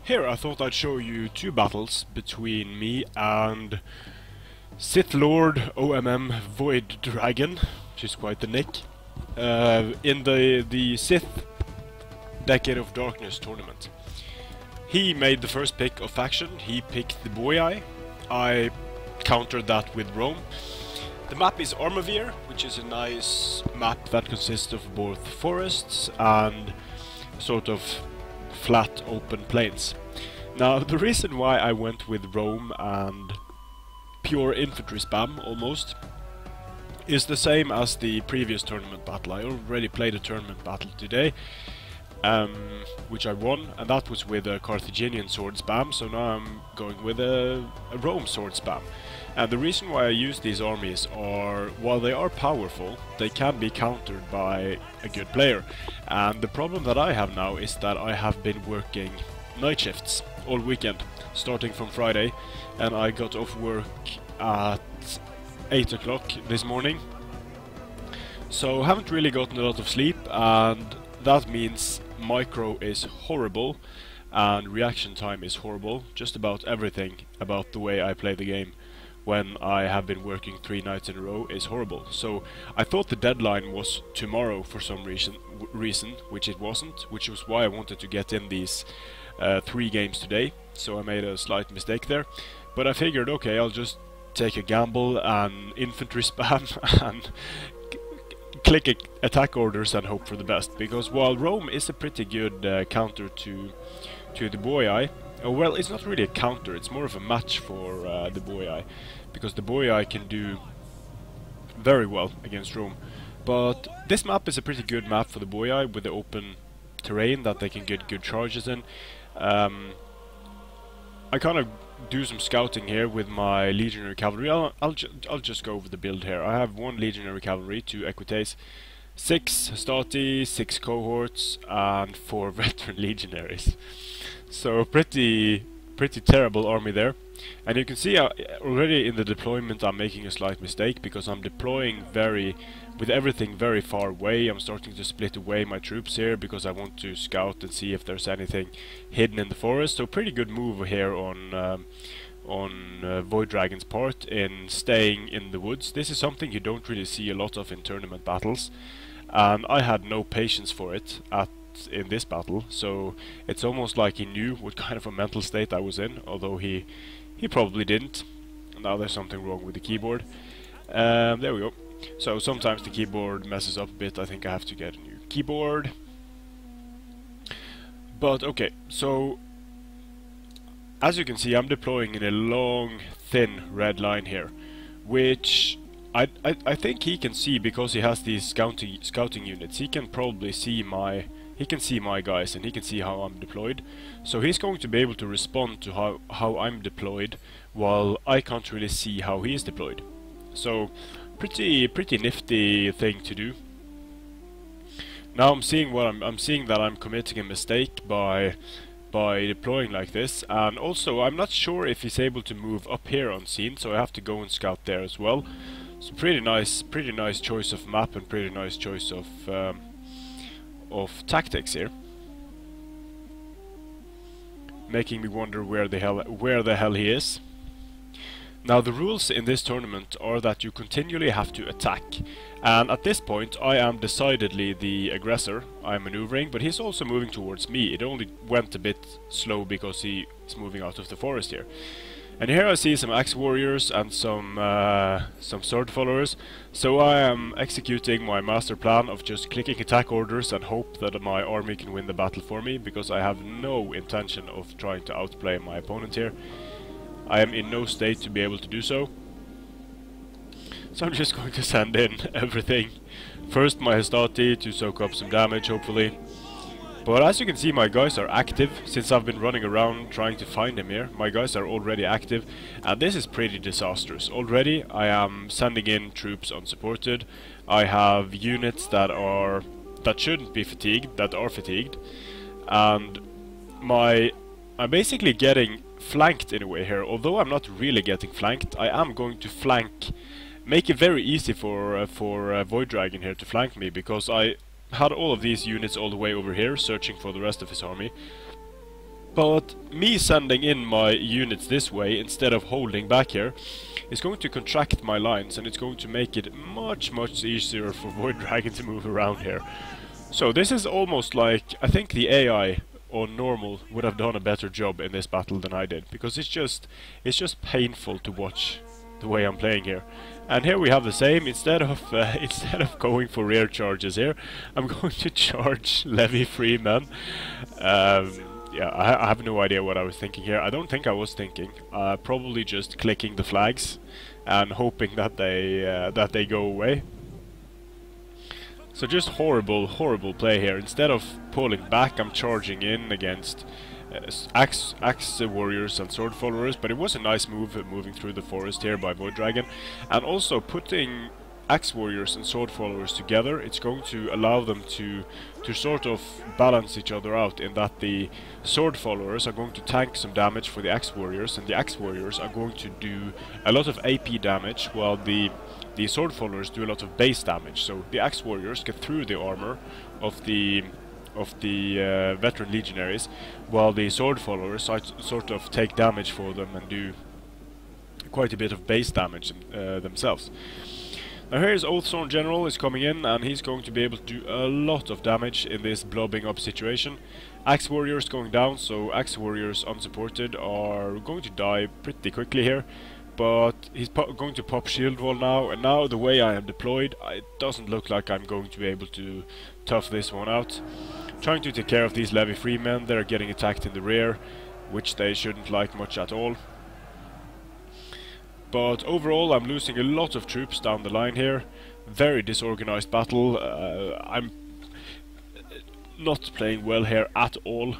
Here I thought I'd show you two battles between me and Sith Lord OMM VoidDragon, which is quite the nick, in the Sith Decade of Darkness tournament. He made the first pick of faction, he picked the Boyai. I countered that with Rome. The map is Armavir, which is a nice map that consists of both forests and sort of flat open plains. Now the reason why I went with Rome and pure infantry spam almost is the same as the previous tournament battle. I already played a tournament battle today, which I won, and that was with a Carthaginian sword spam, so now I'm going with a Rome sword spam. And the reason why I use these armies are, while they are powerful, they can be countered by a good player. And the problem that I have now is that I have been working night shifts all weekend, starting from Friday, and I got off work at 8 o'clock this morning. So haven't really gotten a lot of sleep, and that means micro is horrible and reaction time is horrible. Just about everything about the way I play the game when I have been working 3 nights in a row is horrible. So I thought the deadline was tomorrow for some reason, which it wasn't, which was why I wanted to get in these 3 games today. So I made a slight mistake there, but I figured, okay, I'll just take a gamble and infantry spam and click attack orders and hope for the best, because while Rome is a pretty good counter to the Boyai, well, it's not really a counter, it's more of a match for the Boyai, because the Boyai can do very well against Rome. But this map is a pretty good map for the Boyai, with the open terrain that they can get good charges in. I kind of do some scouting here with my legionary cavalry. I'll just go over the build here. I have 1 legionary cavalry, 2 equites, 6 hastati, 6 cohorts, and 4 veteran legionaries. So pretty terrible army there. And you can see already in the deployment I'm making a slight mistake, because I'm deploying with everything very far away. I'm starting to split away my troops here because I want to scout and see if there's anything hidden in the forest. So pretty good move here on VoidDragon's part in staying in the woods. This is something you don't really see a lot of in tournament battles, and I had no patience for it in this battle, so it's almost like he knew what kind of a mental state I was in, although he probably didn't. Now there's something wrong with the keyboard. There we go. So sometimes the keyboard messes up a bit. I think I have to get a new keyboard. But okay, so as you can see, I'm deploying in a long, thin red line here, which I think he can see, because he has these scouting units. He can probably see my guys, and he can see how I'm deployed. So he's going to be able to respond to how I'm deployed, while I can't really see how he is deployed. So pretty nifty thing to do. Now I'm seeing that I'm committing a mistake by deploying like this, and also I'm not sure if he's able to move up here unseen, so I have to go and scout there as well. So pretty nice choice of map, and pretty nice choice of tactics here, making me wonder where the hell he is. Now the rules in this tournament are that you continually have to attack, and at this point I am decidedly the aggressor. I'm maneuvering, but he's also moving towards me. It only went a bit slow because he is moving out of the forest here. And here I see some axe warriors and some sword followers, so I am executing my master plan of just clicking attack orders and hope that my army can win the battle for me, because I have no intention of trying to outplay my opponent here. I am in no state to be able to do so. So I'm just going to send in everything. First my hastati to soak up some damage, hopefully. But as you can see, my guys are active. Since I've been running around trying to find him here, my guys are already active, and this is pretty disastrous. Already I am sending in troops unsupported. I have units that shouldn't be fatigued, that are fatigued, and I'm basically getting flanked in a way here. Although I'm not really getting flanked, I am going to make it very easy for VoidDragon here to flank me, because I had all of these units all the way over here searching for the rest of his army. But me sending in my units this way instead of holding back here is going to contract my lines, and it's going to make it much easier for VoidDragon to move around here. So this is almost like, I think the AI on normal would have done a better job in this battle than I did, because it's just painful to watch the way I'm playing here. And here we have the same. Instead of going for rear charges here, I'm going to charge levy free men. Yeah, I have no idea what I was thinking here. I don't think I was thinking. Probably just clicking the flags and hoping that they go away. So just horrible play here. Instead of pulling back, I'm charging in against axe warriors and sword followers. But it was a nice move, moving through the forest here by VoidDragon, and also putting axe warriors and sword followers together. It's going to allow them to sort of balance each other out, in that the sword followers are going to tank some damage for the axe warriors, and the axe warriors are going to do a lot of AP damage, while the sword followers do a lot of base damage. So the axe warriors get through the armor of the veteran legionaries, while the sword followers sort of take damage for them and do quite a bit of base damage themselves. Now here's Oathsworn General is coming in, and he's going to be able to do a lot of damage in this blobbing up situation. Axe Warriors going down, so Axe Warriors unsupported are going to die pretty quickly here. But he's going to pop Shield Wall now, and now the way I am deployed, it doesn't look like I'm going to be able to tough this one out. Trying to take care of these levy free men. They're getting attacked in the rear, which they shouldn't like much at all. But overall, I'm losing a lot of troops down the line here. Very disorganized battle. I'm not playing well here at all,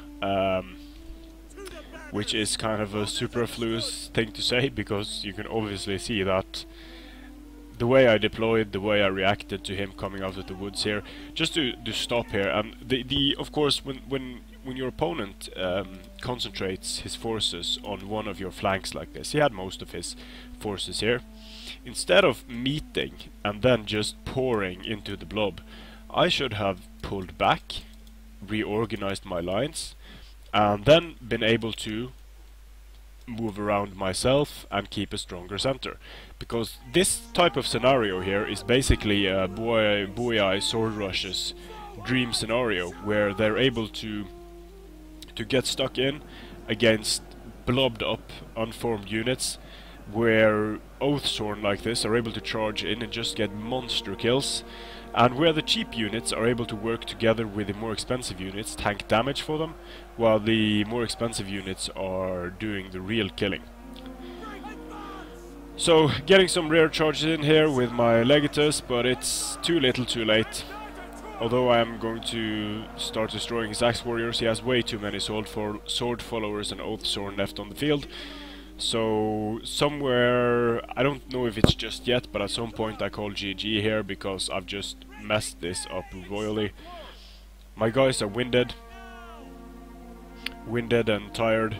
which is kind of a superfluous thing to say, because you can obviously see that the way I deployed, the way I reacted to him coming out of the woods here, just to stop here. And of course, when your opponent concentrates his forces on one of your flanks like this, he had most of his forces here. Instead of meeting and then just pouring into the blob, I should have pulled back, reorganized my lines, and then been able to move around myself and keep a stronger center. Because this type of scenario here is basically a Buoy Sword Rush's dream scenario, where they're able to get stuck in against blobbed up, unformed units, where Oathsworn like this are able to charge in and just get monster kills, and where the cheap units are able to work together with the more expensive units, tank damage for them, while the more expensive units are doing the real killing. So, getting some rear charges in here with my Legatus, but it's too little too late. Although I am going to start destroying his Axe Warriors, he has way too many sword followers and Oathsworn left on the field. So somewhere, I don't know if it's just yet, but at some point I call GG here, because I've just messed this up royally. My guys are winded and tired.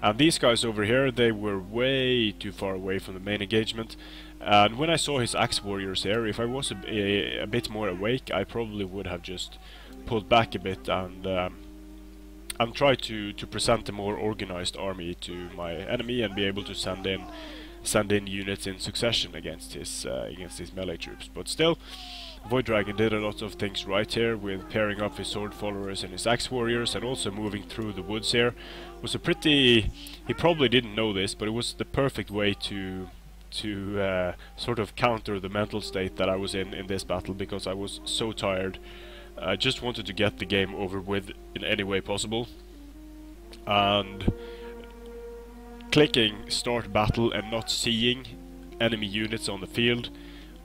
And these guys over here, they were way too far away from the main engagement. And when I saw his Axe Warriors here, if I was a bit more awake, I probably would have just pulled back a bit and try to present a more organized army to my enemy and be able to send in units in succession against his melee troops. But still, VoidDragon did a lot of things right here, with pairing up his sword followers and his axe warriors, and also moving through the woods here. It was a pretty... he probably didn't know this, but it was the perfect way to sort of counter the mental state that I was in this battle, because I was so tired. I just wanted to get the game over with in any way possible, and clicking start battle and not seeing enemy units on the field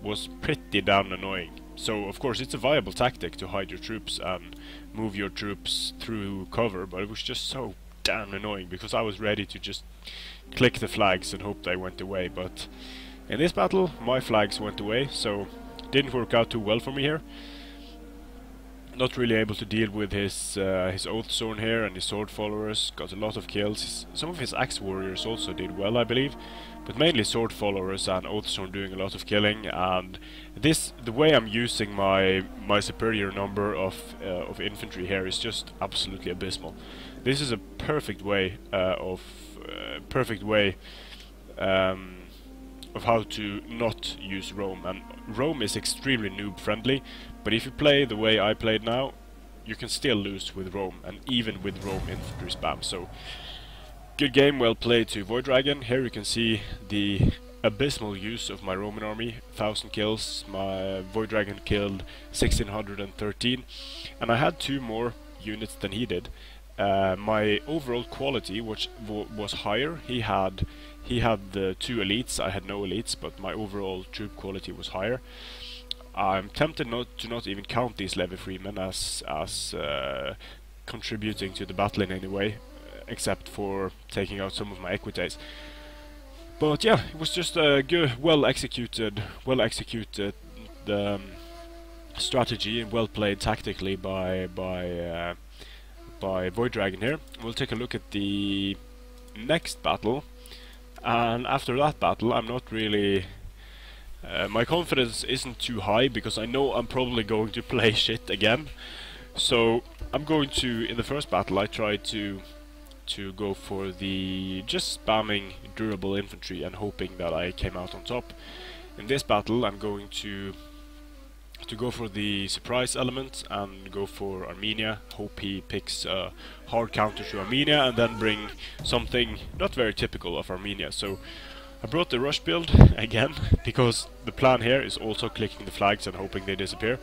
was pretty damn annoying. So of course it's a viable tactic to hide your troops and move your troops through cover, but it was just so damn annoying, because I was ready to just click the flags and hope they went away. But in this battle my flags went away, so it didn't work out too well for me here. Not really able to deal with his Oathsworn here and his sword followers. Got a lot of kills. Some of his axe warriors also did well, I believe, but mainly sword followers and Oathsworn doing a lot of killing. And the way I'm using my superior number of infantry here is just absolutely abysmal. this is a perfect way of how to not use roam. And roam is extremely noob friendly, but if you play the way I played now, you can still lose with roam, and even with roam infantry spam. So good game, well played to VoidDragon. Here you can see the abysmal use of my Roman army. 1000 kills, my VoidDragon killed 1613, and I had 2 more units than he did. My overall quality was higher. He had the 2 elites, I had no elites, but my overall troop quality was higher. I'm tempted to not even count these levy freemen as contributing to the battle in any way, except for taking out some of my equites. But yeah, it was just a good, well executed strategy, and well played tactically by VoidDragon here. We'll take a look at the next battle, and after that battle I'm not really my confidence isn't too high, because I know I'm probably going to play shit again. So I'm going to, in the first battle I tried to go for the just spamming durable infantry and hoping that I came out on top. In this battle I'm going to go for the surprise element and go for Armenia, hope he picks a hard counter to Armenia, and then bring something not very typical of Armenia. So I brought the rush build again, because the plan here is also clicking the flags and hoping they disappear.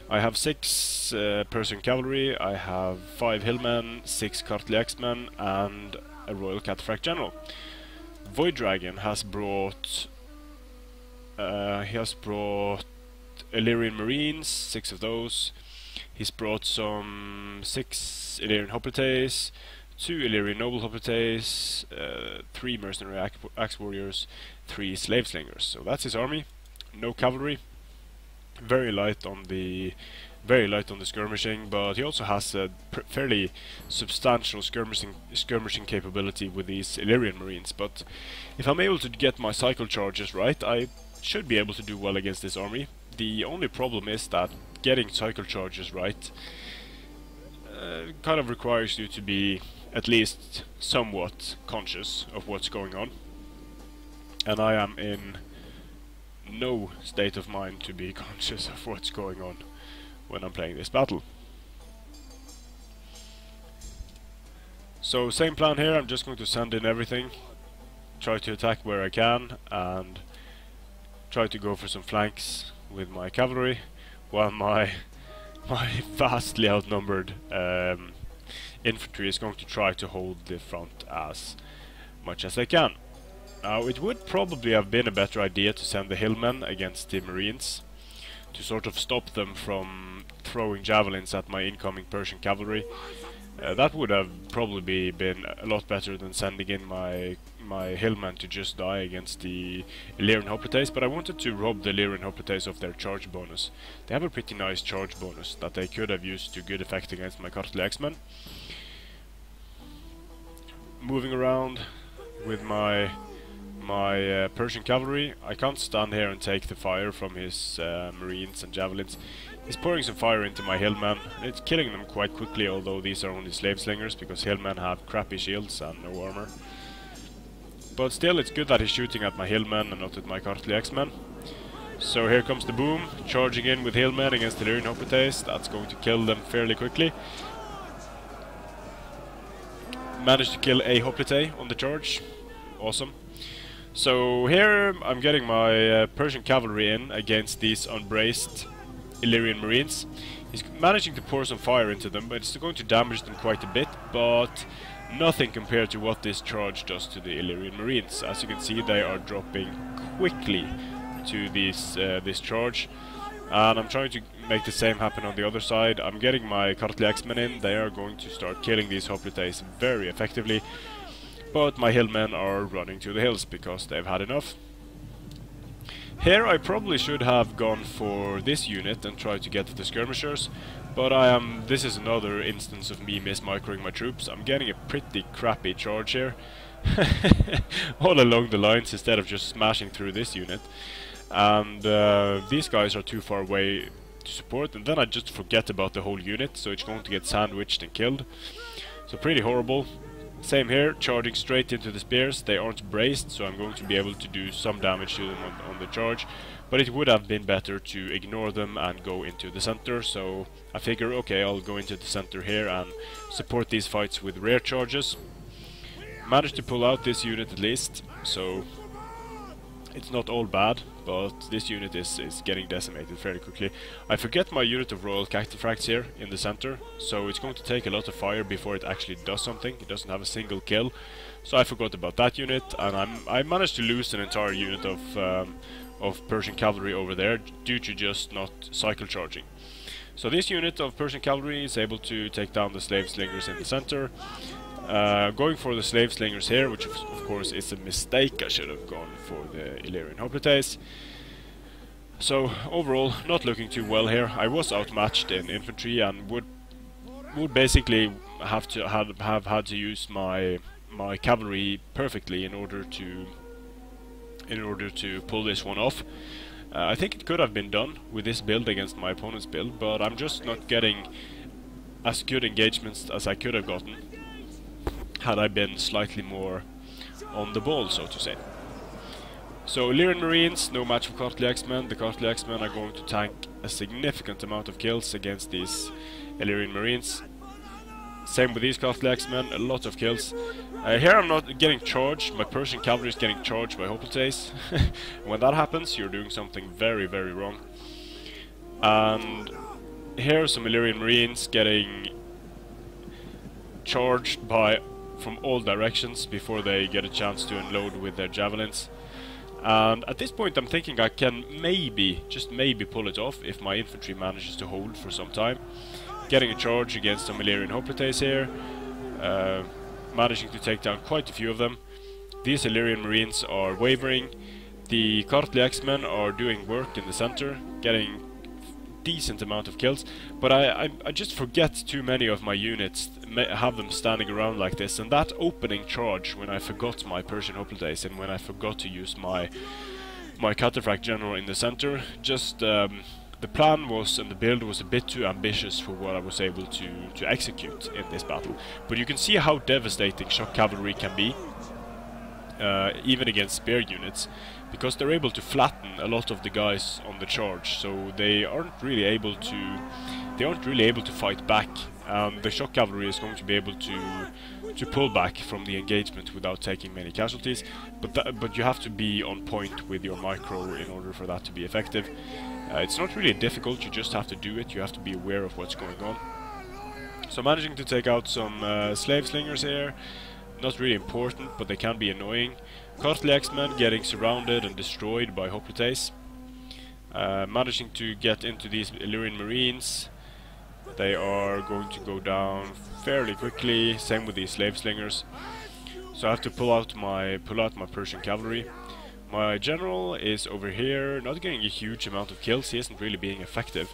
I have 6 Persian cavalry, I have 5 hillmen, 6 Kartli-X-men, and a Royal Cataphract General. VoidDragon has brought Illyrian Marines, 6 of those. He's brought some 6 Illyrian Hoplites, 2 Illyrian Noble Hoplites, 3 Mercenary Axe Warriors, 3 Slave Slingers. So that's his army. No cavalry. Very light on the skirmishing, but he also has a fairly substantial skirmishing capability with these Illyrian Marines. But if I'm able to get my cycle charges right, I should be able to do well against this army. The only problem is that getting cycle charges right kind of requires you to be at least somewhat conscious of what's going on, and I am in no state of mind to be conscious of what's going on when I'm playing this battle. So same plan here, I'm just going to send in everything, try to attack where I can, and try to go for some flanks with my cavalry, while my vastly outnumbered infantry is going to try to hold the front as much as they can. Now, it would probably have been a better idea to send the hillmen against the Marines, to sort of stop them from throwing javelins at my incoming Persian cavalry. That would have probably been a lot better than sending in my hillmen to just die against the Illyrian Hoplites, but I wanted to rob the Illyrian Hoplites of their charge bonus. They have a pretty nice charge bonus that they could have used to good effect against my Kartli-X-Men. Moving around with my Persian cavalry, I can't stand here and take the fire from his Marines and javelins. He's pouring some fire into my hillmen, and it's killing them quite quickly, although these are only slave slingers, because hillmen have crappy shields and no armor. But still, it's good that he's shooting at my hillmen and not at my Kartli-X-Men. So here comes the boom, charging in with hillmen against the Illyrian Hoplites. That's going to kill them fairly quickly. Managed to kill a Hoplite on the charge. Awesome. So here I'm getting my Persian cavalry in against these unbraced Illyrian Marines. He's managing to pour some fire into them, but it's going to damage them quite a bit, but nothing compared to what this charge does to the Illyrian Marines. As you can see, they are dropping quickly to this charge, and I'm trying to make the same happen on the other side. I'm getting my Kartli-X-Men in. They are going to start killing these Hoplites very effectively, but my hillmen are running to the hills because they've had enough. Here I probably should have gone for this unit and tried to get the skirmishers, but this is another instance of me mismicroing my troops. I'm getting a pretty crappy charge here, all along the lines, instead of just smashing through this unit. And these guys are too far away to support, and then I just forget about the whole unit, so it's going to get sandwiched and killed. So pretty horrible. Same here, charging straight into the spears. They aren't braced, so I'm going to be able to do some damage to them on the charge. But it would have been better to ignore them and go into the center, so I figure, okay, I'll go into the center here and support these fights with rear charges. Managed to pull out this unit at least, so it's not all bad, but this unit is getting decimated fairly quickly. I forget my unit of Royal Cataphracts here in the center, so it's going to take a lot of fire before it actually does something. It doesn't have a single kill, so I forgot about that unit, and I managed to lose an entire unit of Persian cavalry over there due to just not cycle charging. So this unit of Persian cavalry is able to take down the slave slingers in the center. Going for the slave slingers here, which of course is a mistake. I should have gone for the Illyrian hoplites. So overall, not looking too well here. I was outmatched in infantry and would basically have had to use my cavalry perfectly in order to pull this one off. I think it could have been done with this build against my opponent's build, but I'm just not getting as good engagements as I could have gotten had I been slightly more on the ball, so to say. So Illyrian Marines, no match for Costly X-Men. The Costly X-Men are going to tank a significant amount of kills against these Illyrian Marines. Same with these Costly X-Men, a lot of kills. Here I'm not getting charged, my Persian cavalry is getting charged by hoplites. When that happens, you're doing something very, very wrong. And here are some Illyrian Marines getting charged from all directions before they get a chance to unload with their javelins. And at this point I'm thinking I can maybe, just maybe, pull it off if my infantry manages to hold for some time. Getting a charge against some Illyrian hoplites here, managing to take down quite a few of them. These Illyrian Marines are wavering. The Kartli X-Men are doing work in the center, getting decent amount of kills, but I just forget too many of my units, have them standing around like this, and that opening charge when I forgot my Persian hoplites and when I forgot to use my cataphract general in the center, just the plan was and the build was a bit too ambitious for what I was able to execute in this battle. But you can see how devastating shock cavalry can be, even against spear units, because they're able to flatten a lot of the guys on the charge, so they aren't really able to fight back. The shock cavalry is going to be able to pull back from the engagement without taking many casualties, but you have to be on point with your micro in order for that to be effective. It's not really difficult, you just have to do it, you have to be aware of what's going on. So managing to take out some slave slingers here, not really important, but they can be annoying. Kartli X-Men getting surrounded and destroyed by hoplites. Managing to get into these Illyrian Marines. They are going to go down fairly quickly, same with these slave slingers. So I have to pull out my Persian cavalry. My general is over here, not getting a huge amount of kills. He isn't really being effective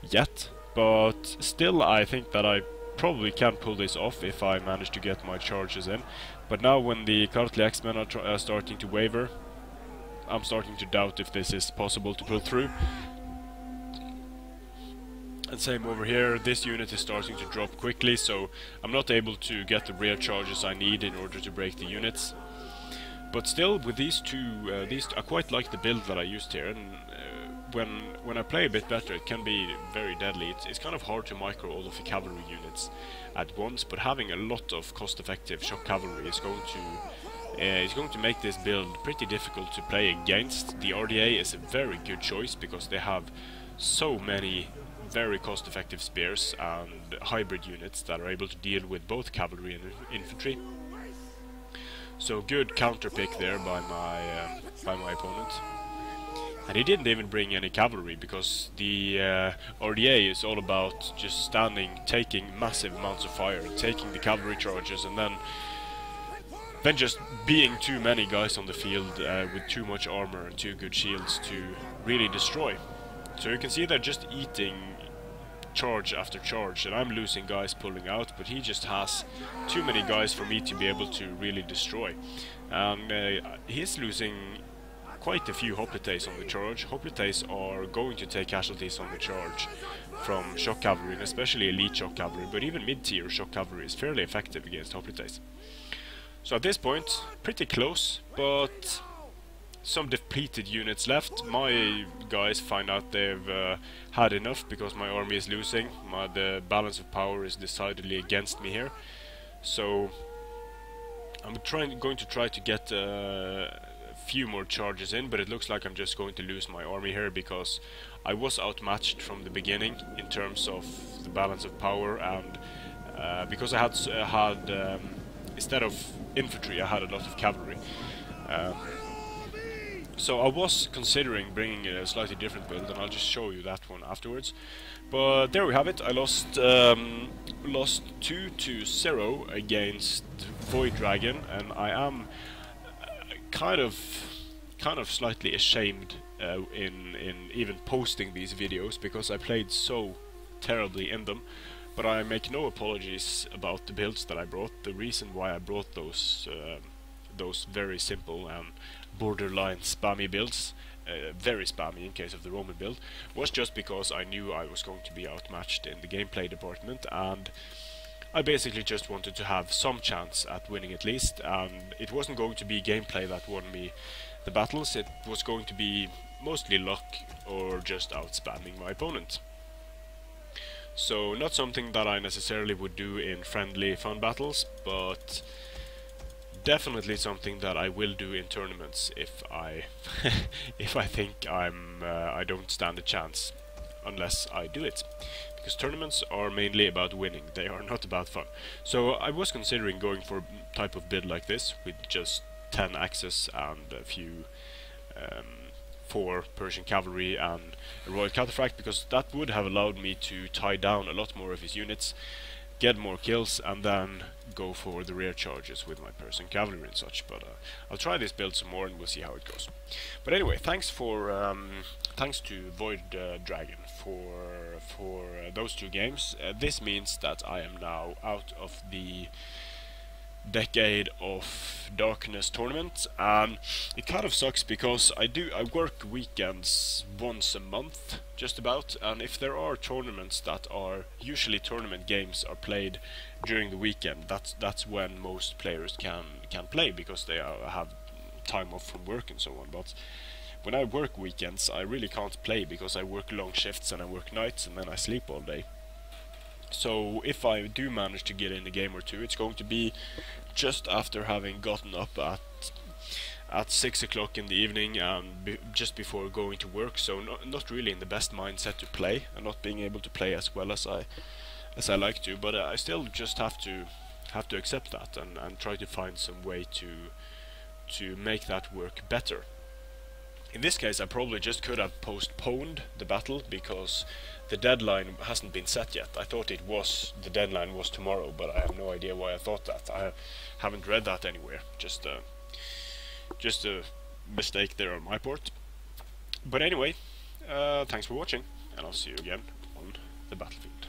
yet, but still I think that I probably can pull this off if I manage to get my charges in. But now when the Kartli X-Men are starting to waver, I'm starting to doubt if this is possible to pull through. And same over here, this unit is starting to drop quickly, so I'm not able to get the rear charges I need in order to break the units. But still, with these two, I quite like the build that I used here, and when I play a bit better, it can be very deadly. It's kind of hard to micro all of the cavalry units at once, but having a lot of cost-effective shock cavalry is going to make this build pretty difficult to play against. The RDA is a very good choice because they have so many very cost-effective spears and hybrid units that are able to deal with both cavalry and infantry. So good counter pick there by my opponent. And he didn't even bring any cavalry because the RDA is all about just standing, taking massive amounts of fire, taking the cavalry charges, and then just being too many guys on the field with too much armor and too good shields to really destroy. So you can see they're just eating charge after charge, and I'm losing guys pulling out, but he just has too many guys for me to be able to really destroy. And he's losing quite a few hoplites on the charge. Hoplites are going to take casualties on the charge from shock cavalry, and especially elite shock cavalry, but even mid-tier shock cavalry is fairly effective against hoplites. So at this point, pretty close, but some depleted units left. My guys find out they've had enough because my army is losing. The balance of power is decidedly against me here. So I'm going to try to get a few more charges in, but it looks like I'm just going to lose my army here because I was outmatched from the beginning in terms of the balance of power, and because I had instead of infantry I had a lot of cavalry. So I was considering bringing a slightly different build, and I'll just show you that one afterwards. But there we have it. I lost 2-0 against VoidDragon, and I am kind of slightly ashamed in even posting these videos because I played so terribly in them. But I make no apologies about the builds that I brought. The reason why I brought those very simple and borderline spammy builds, very spammy in case of the Roman build, was just because I knew I was going to be outmatched in the gameplay department, and I basically just wanted to have some chance at winning at least. And it wasn't going to be gameplay that won me the battles, it was going to be mostly luck or just out-spamming my opponent. So not something that I necessarily would do in friendly fun battles, but definitely something that I will do in tournaments if I if I think I don't stand a chance unless I do it, because tournaments are mainly about winning, they are not about fun. So I was considering going for a type of build like this with just 10 axes and a few 4 Persian cavalry and a royal cataphract, because that would have allowed me to tie down a lot more of his units, get more kills, and then go for the rear charges with my Persian cavalry and such. But I'll try this build some more and we'll see how it goes. But anyway, thanks to VoidDragon for those 2 games. This means that I am now out of the Decade of Darkness tournament, and it kind of sucks because I work weekends once a month just about, and if there are tournaments that are usually tournament games are played during the weekend, that's when most players can play because they have time off from work and so on. But when I work weekends I really can't play because I work long shifts and I work nights and then I sleep all day. So if I do manage to get in a game or 2, it's going to be just after having gotten up at 6 o'clock in the evening and just before going to work. So not really in the best mindset to play, and not being able to play as well as I like to. But I still just have to accept that and try to find some way to make that work better. In this case I probably just could have postponed the battle because the deadline hasn't been set yet. I thought the deadline was tomorrow, but I have no idea why I thought that. I haven't read that anywhere. Just a mistake there on my part. But anyway, thanks for watching, and I'll see you again on the battlefield.